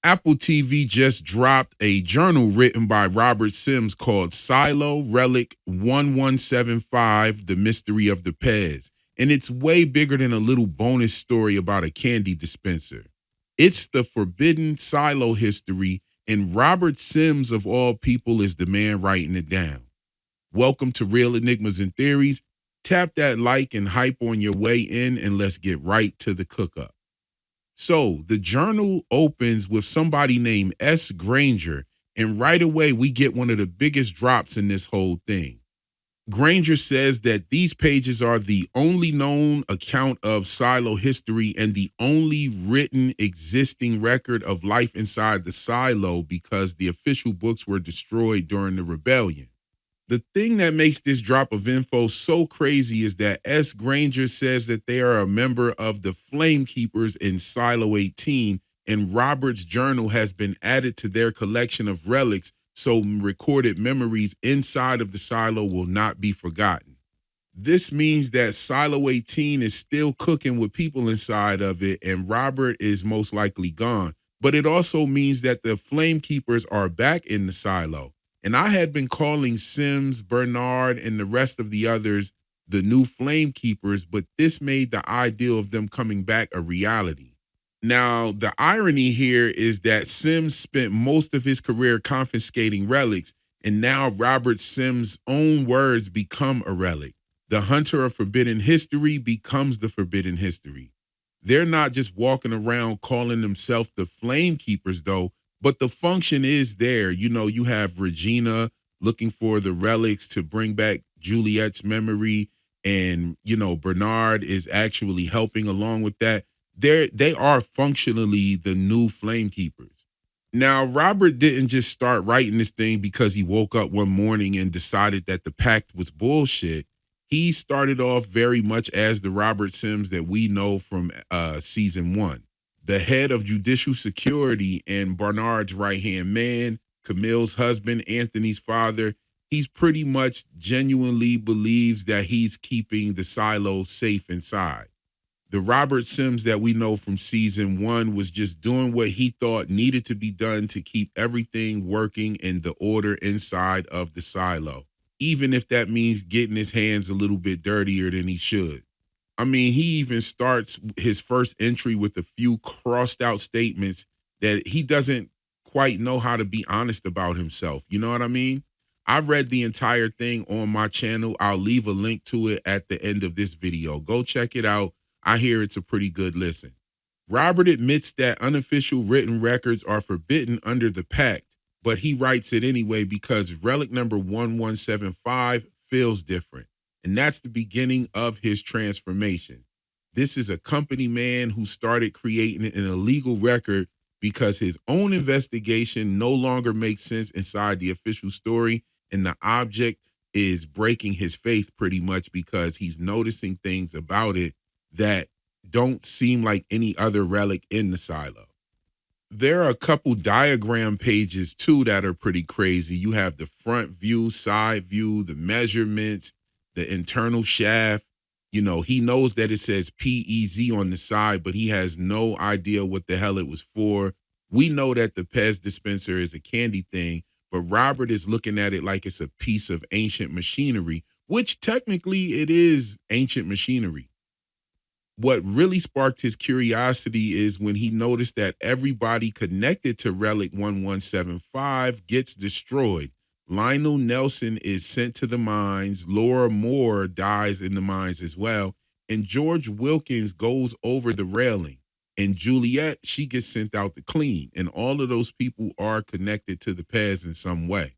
Apple TV just dropped a journal written by Robert Sims called Silo Relic 1175, The Mystery of the Pez. And it's way bigger than a little bonus story about a candy dispenser. It's the forbidden Silo history, and Robert Sims, of all people, is the man writing it down. Welcome to Real Enigmas and Theories. Tap that like and hype on your way in, and let's get right to the cook-up. So the journal opens with somebody named S. Granger, and right away we get one of the biggest drops in this whole thing. Granger says that these pages are the only known account of silo history and the only written existing record of life inside the silo because the official books were destroyed during the rebellion. The thing that makes this drop of info so crazy is that S. Granger says that they are a member of the Flamekeepers in Silo 18, and Robert's journal has been added to their collection of relics, so recorded memories inside of the silo will not be forgotten. This means that Silo 18 is still cooking with people inside of it, and Robert is most likely gone. But it also means that the Flamekeepers are back in the silo. And I had been calling Sims, Bernard, and the rest of the others the new Flamekeepers, but this made the idea of them coming back a reality. Now, the irony here is that Sims spent most of his career confiscating relics, and now Robert Sims' own words become a relic. The hunter of forbidden history becomes the forbidden history. They're not just walking around calling themselves the Flamekeepers, though, but the function is there. You know, you have Regina looking for the relics to bring back Juliet's memory, and, you know, Bernard is actually helping along with that. They are functionally the new Flamekeepers. Now, Robert didn't just start writing this thing because he woke up one morning and decided that the pact was bullshit. He started off very much as the Robert Sims that we know from season 1. The head of judicial security and Bernard's right-hand man, Camille's husband, Anthony's father. He's pretty much genuinely believes that he's keeping the silo safe inside. The Robert Sims that we know from season 1 was just doing what he thought needed to be done to keep everything working in the order inside of the silo, even if that means getting his hands a little bit dirtier than he should. I mean, he even starts his first entry with a few crossed out statements that he doesn't quite know how to be honest about himself. You know what I mean? I've read the entire thing on my channel. I'll leave a link to it at the end of this video. Go check it out. I hear it's a pretty good listen. Robert admits that unofficial written records are forbidden under the pact, but he writes it anyway because relic number 1175 feels different. And that's the beginning of his transformation. This is a company man who started creating an illegal record because his own investigation no longer makes sense inside the official story, and the object is breaking his faith pretty much because he's noticing things about it that don't seem like any other relic in the silo. There are a couple diagram pages too that are pretty crazy. You have the front view, side view, the measurements, the internal shaft. You know, he knows that it says PEZ on the side, but he has no idea what the hell it was for. We know that the Pez dispenser is a candy thing, but Robert is looking at it like it's a piece of ancient machinery, which technically it is ancient machinery. What really sparked his curiosity is when he noticed that everybody connected to Relic 1175 gets destroyed. Lionel Nelson is sent to the mines. Laura Moore dies in the mines as well. And George Wilkins goes over the railing. And Juliet, she gets sent out to clean. And all of those people are connected to the Pez in some way.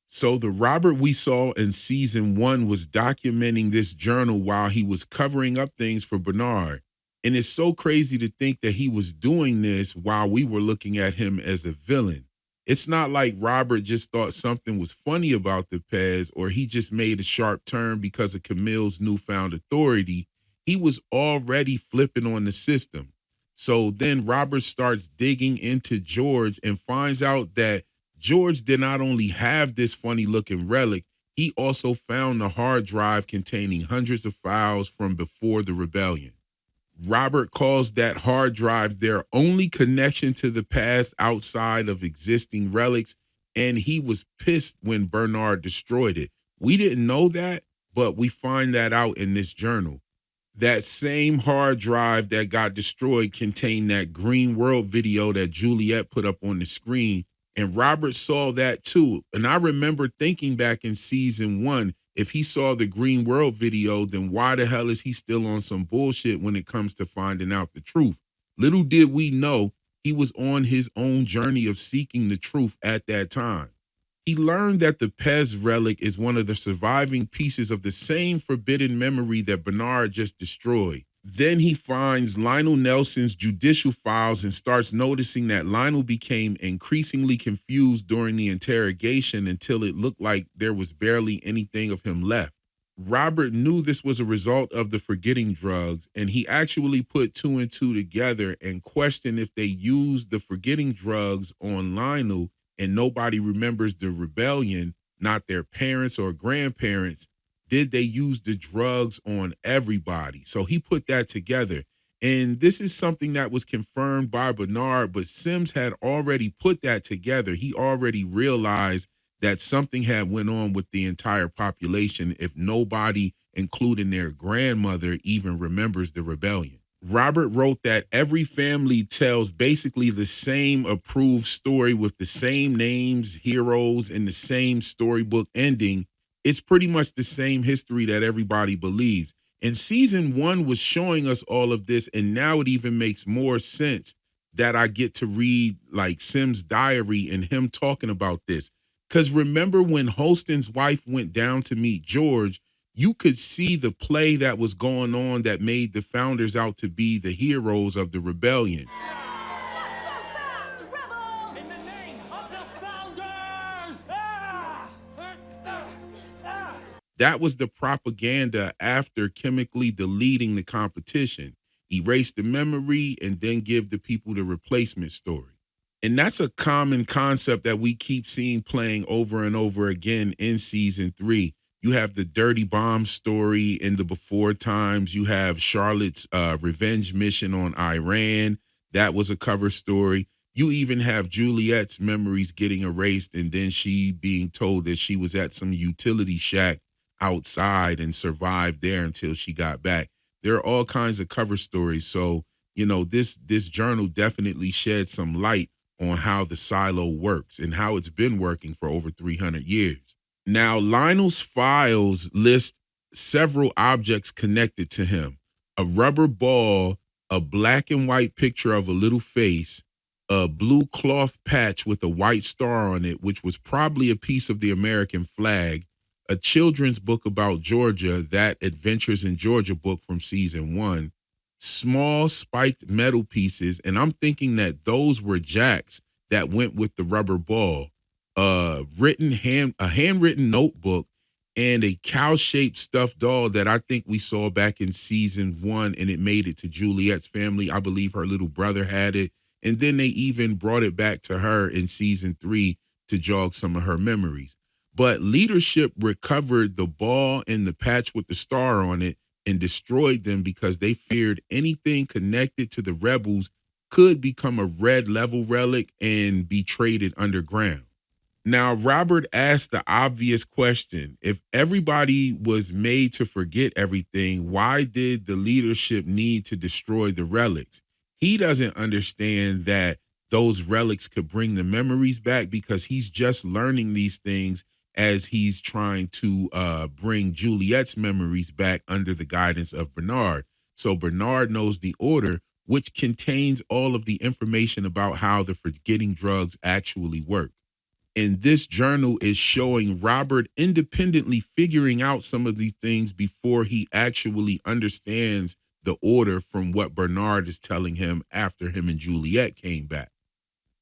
So the Robert we saw in season 1 was documenting this journal while he was covering up things for Bernard. And it's so crazy to think that he was doing this while we were looking at him as a villain. It's not like Robert just thought something was funny about the Pez, or he just made a sharp turn because of Camille's newfound authority. He was already flipping on the system. So then Robert starts digging into George and finds out that George did not only have this funny looking relic, he also found the hard drive containing hundreds of files from before the rebellion. Robert calls that hard drive their only connection to the past outside of existing relics, and he was pissed when Bernard destroyed it. We didn't know that, but we find that out in this journal. That same hard drive that got destroyed contained that Green World video that Juliet put up on the screen, and Robert saw that too. And I remember thinking back in season 1, if he saw the Green World video, then why the hell is he still on some bullshit when it comes to finding out the truth? Little did we know he was on his own journey of seeking the truth at that time. He learned that the Pez relic is one of the surviving pieces of the same forbidden memory that Bernard just destroyed. Then he finds Lionel Nelson's judicial files and starts noticing that Lionel became increasingly confused during the interrogation until it looked like there was barely anything of him left. Robert knew this was a result of the forgetting drugs, and he actually put 2 and 2 together and questioned if they used the forgetting drugs on Lionel and nobody remembers the rebellion, not their parents or grandparents. Did they use the drugs on everybody? So he put that together. And this is something that was confirmed by Bernard, but Sims had already put that together. He already realized that something had went on with the entire population if nobody, including their grandmother, even remembers the rebellion. Robert wrote that every family tells basically the same approved story with the same names, heroes, and the same storybook ending. It's pretty much the same history that everybody believes. And season 1 was showing us all of this, and now it even makes more sense that I get to read like Sim's diary and him talking about this. Because remember when Holston's wife went down to meet George, you could see the play that was going on that made the founders out to be the heroes of the rebellion. Not so fast, rebel! In the name of the founders! That was the propaganda after chemically deleting the competition. Erase the memory and then give the people the replacement story. And that's a common concept that we keep seeing playing over and over again in season 3. You have the Dirty Bomb story in the before times. You have Charlotte's revenge mission on Iran. That was a cover story. You even have Juliet's memories getting erased and then she being told that she was at some utility shack outside and survived there until she got back. There are all kinds of cover stories. So, you know, this journal definitely sheds some light on how the silo works and how it's been working for over 300 years. Now, Lionel's files list several objects connected to him: a rubber ball, a black and white picture of a little face, a blue cloth patch with a white star on it, which was probably a piece of the American flag, a children's book about Georgia, that Adventures in Georgia book from season 1, small spiked metal pieces, and I'm thinking that those were jacks that went with the rubber ball, a handwritten notebook, and a cow-shaped stuffed doll that I think we saw back in season 1, and it made it to Juliet's family. I believe her little brother had it, and then they even brought it back to her in season 3 to jog some of her memories. But leadership recovered the ball and the patch with the star on it and destroyed them because they feared anything connected to the rebels could become a red level relic and be traded underground. Now, Robert asked the obvious question: if everybody was made to forget everything, why did the leadership need to destroy the relics? He doesn't understand that those relics could bring the memories back because he's just learning these things as he's trying to bring Juliet's memories back under the guidance of Bernard. So Bernard knows the order, which contains all of the information about how the forgetting drugs actually work. And this journal is showing Robert independently figuring out some of these things before he actually understands the order from what Bernard is telling him after him and Juliet came back.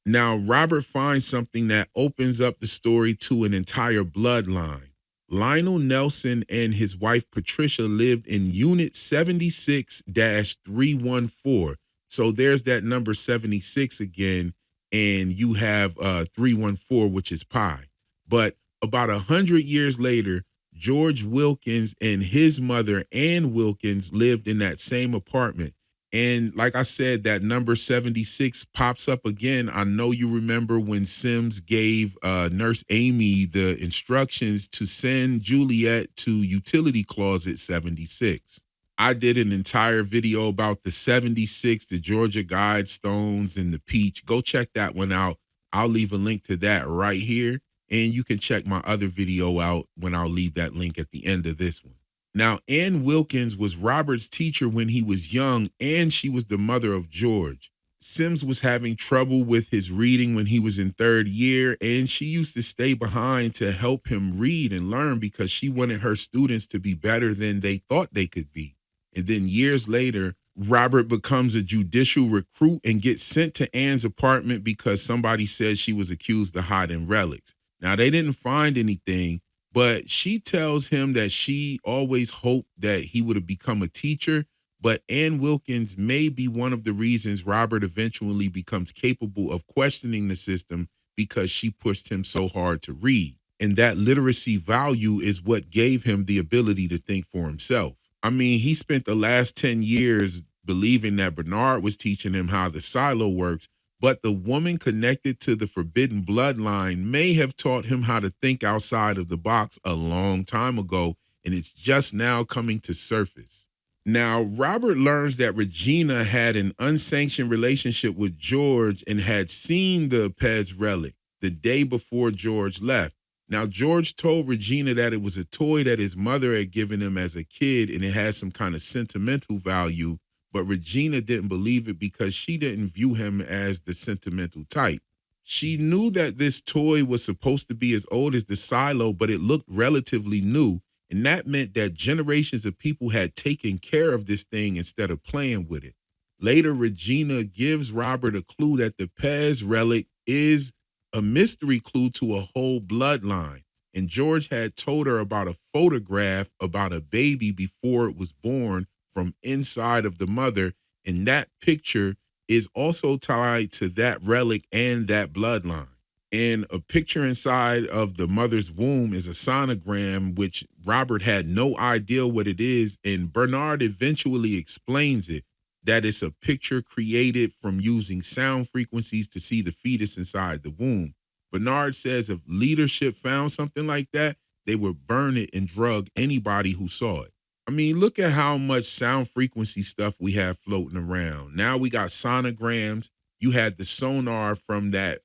Now, Robert finds something that opens up the story to an entire bloodline. Lionel Nelson and his wife Patricia lived in Unit 76-314. So there's that number 76 again, and you have 314, which is pi. But about 100 years later, George Wilkins and his mother, Ann Wilkins, lived in that same apartment. And like I said, that number 76 pops up again. I know you remember when Sims gave Nurse Amy the instructions to send Juliet to utility closet 76. I did an entire video about the 76, the Georgia Guidestones, and the Peach. Go check that one out. I'll leave a link to that right here. And you can check my other video out when I'll leave that link at the end of this one. Now, Ann Wilkins was Robert's teacher when he was young, and she was the mother of George. Sims was having trouble with his reading when he was in third year, and she used to stay behind to help him read and learn because she wanted her students to be better than they thought they could be. And then years later, Robert becomes a judicial recruit and gets sent to Ann's apartment because somebody said she was accused of hiding relics. Now, they didn't find anything, but she tells him that she always hoped that he would have become a teacher, but Ann Wilkins may be one of the reasons Robert eventually becomes capable of questioning the system because she pushed him so hard to read. And that literacy value is what gave him the ability to think for himself. I mean, he spent the last 10 years believing that Bernard was teaching him how the silo works, but the woman connected to the forbidden bloodline may have taught him how to think outside of the box a long time ago, and it's just now coming to surface. Now, Robert learns that Regina had an unsanctioned relationship with George and had seen the Pez relic the day before George left. Now, George told Regina that it was a toy that his mother had given him as a kid and it had some kind of sentimental value, but Regina didn't believe it because she didn't view him as the sentimental type. She knew that this toy was supposed to be as old as the silo, but it looked relatively new, and that meant that generations of people had taken care of this thing instead of playing with it. Later, Regina gives Robert a clue that the Pez relic is a mystery clue to a whole bloodline. And George had told her about a photograph about a baby before it was born from inside of the mother. And that picture is also tied to that relic and that bloodline. And a picture inside of the mother's womb is a sonogram, which Robert had no idea what it is. And Bernard eventually explains it, that it's a picture created from using sound frequencies to see the fetus inside the womb. Bernard says if leadership found something like that, they would burn it and drug anybody who saw it. I mean, look at how much sound frequency stuff we have floating around. Now we got sonograms. You had the sonar from that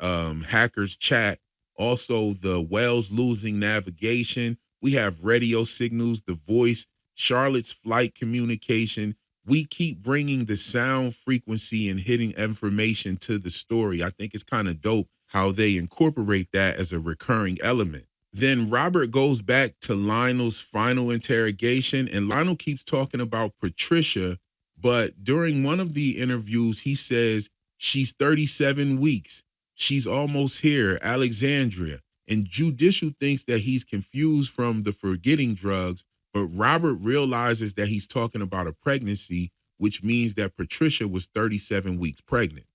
hacker's chat. Also, the whales losing navigation. We have radio signals, the voice, Charlotte's flight communication. We keep bringing the sound frequency and hitting information to the story. I think it's kind of dope how they incorporate that as a recurring element. Then Robert goes back to Lionel's final interrogation, and Lionel keeps talking about Patricia, but during one of the interviews, he says, she's 37 weeks. She's almost here, Alexandria. And Judicial thinks that he's confused from the forgetting drugs, but Robert realizes that he's talking about a pregnancy, which means that Patricia was 37 weeks pregnant.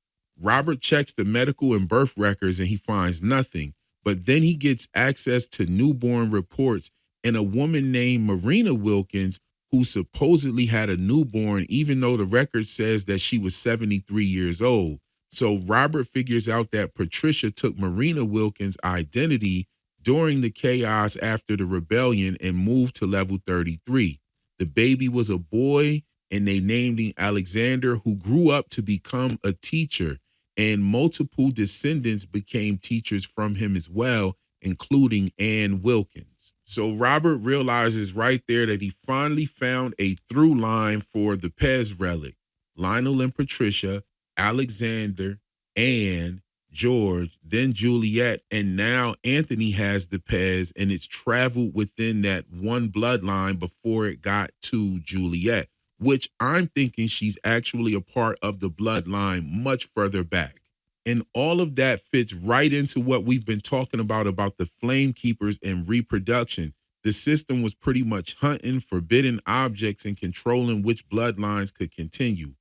Robert checks the medical and birth records and he finds nothing, but then he gets access to newborn reports and a woman named Marina Wilkins who supposedly had a newborn, even though the record says that she was 73 years old. So Robert figures out that Patricia took Marina Wilkins' identity during the chaos after the rebellion and moved to level 33. The baby was a boy and they named him Alexander, who grew up to become a teacher, and multiple descendants became teachers from him as well, including Ann Wilkins. So Robert realizes right there that he finally found a through line for the Pez relic. Lionel and Patricia, Alexander, Ann, George, then Juliet, and now Anthony has the Pez, and it's traveled within that one bloodline before it got to Juliet, which I'm thinking she's actually a part of the bloodline much further back. And all of that fits right into what we've been talking about the Flamekeepers and reproduction. The system was pretty much hunting forbidden objects and controlling which bloodlines could continue.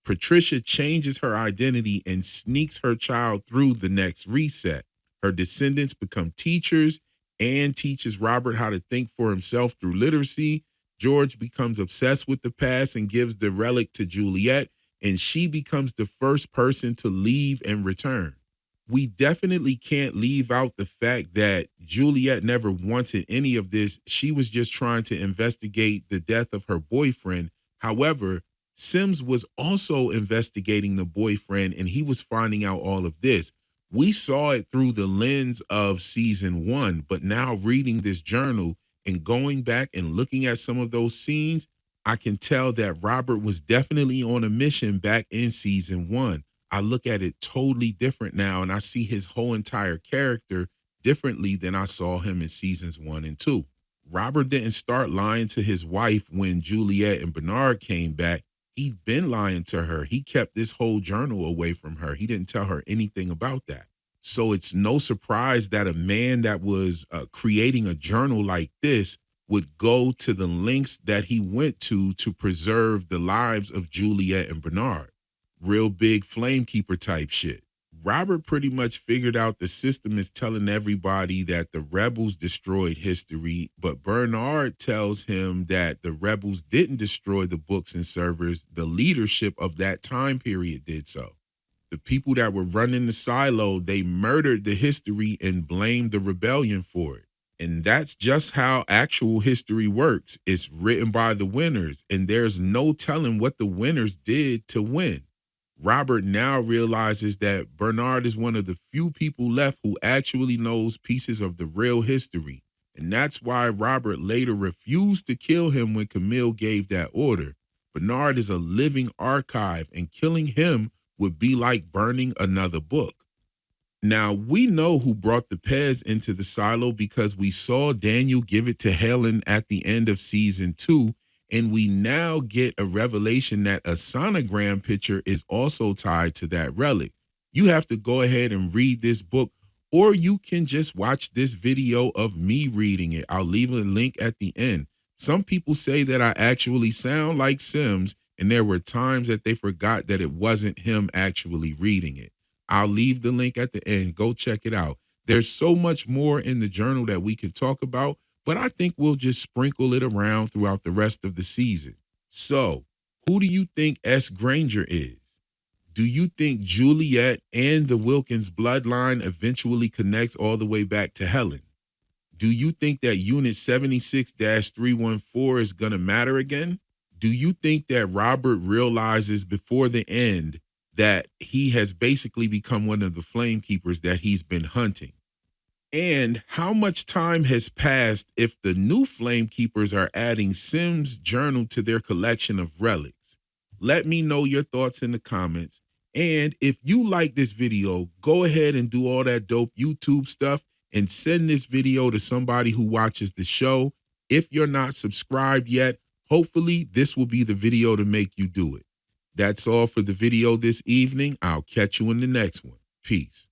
Patricia changes her identity and sneaks her child through the next reset. Her descendants become teachers and teaches Robert how to think for himself through literacy. George becomes obsessed with the past and gives the relic to Juliet, and she becomes the first person to leave and return. We definitely can't leave out the fact that Juliet never wanted any of this. She was just trying to investigate the death of her boyfriend. However, Sims was also investigating the boyfriend, and he was finding out all of this. We saw it through the lens of season 1, but now reading this journal and going back and looking at some of those scenes, I can tell that Robert was definitely on a mission back in season 1. I look at it totally different now, and I see his whole entire character differently than I saw him in seasons 1 and 2. Robert didn't start lying to his wife when Juliet and Bernard came back. He'd been lying to her. He kept this whole journal away from her. He didn't tell her anything about that. So it's no surprise that a man that was creating a journal like this would go to the lengths that he went to preserve the lives of Juliet and Bernard. Real big Flamekeeper type shit. Robert pretty much figured out the system is telling everybody that the rebels destroyed history, but Bernard tells him that the rebels didn't destroy the books and servers. The leadership of that time period did so. The people that were running the silo, they murdered the history and blamed the rebellion for it. And that's just how actual history works. It's written by the winners, and there's no telling what the winners did to win. Robert now realizes that Bernard is one of the few people left who actually knows pieces of the real history. And that's why Robert later refused to kill him when Camille gave that order. Bernard is a living archive, and killing him would be like burning another book. Now, we know who brought the Pez into the silo because we saw Daniel give it to Helen at the end of season 2. And we now get a revelation that a sonogram picture is also tied to that relic. You have to go ahead and read this book, or you can just watch this video of me reading it. I'll leave a link at the end. Some people say that I actually sound like Sims, and there were times that they forgot that it wasn't him actually reading it. I'll leave the link at the end. Go check it out. There's so much more in the journal that we can talk about, but I think we'll just sprinkle it around throughout the rest of the season. So, who do you think S. Granger is? Do you think Juliet and the Wilkins bloodline eventually connects all the way back to Helen? Do you think that Unit 76-314 is going to matter again? Do you think that Robert realizes before the end that he has basically become one of the Flamekeepers that he's been hunting? And how much time has passed if the new Flamekeepers are adding Sims' journal to their collection of relics? Let me know your thoughts in the comments. And if you like this video, go ahead and do all that dope YouTube stuff and send this video to somebody who watches the show. If you're not subscribed yet, hopefully this will be the video to make you do it. That's all for the video this evening. I'll catch you in the next one. Peace.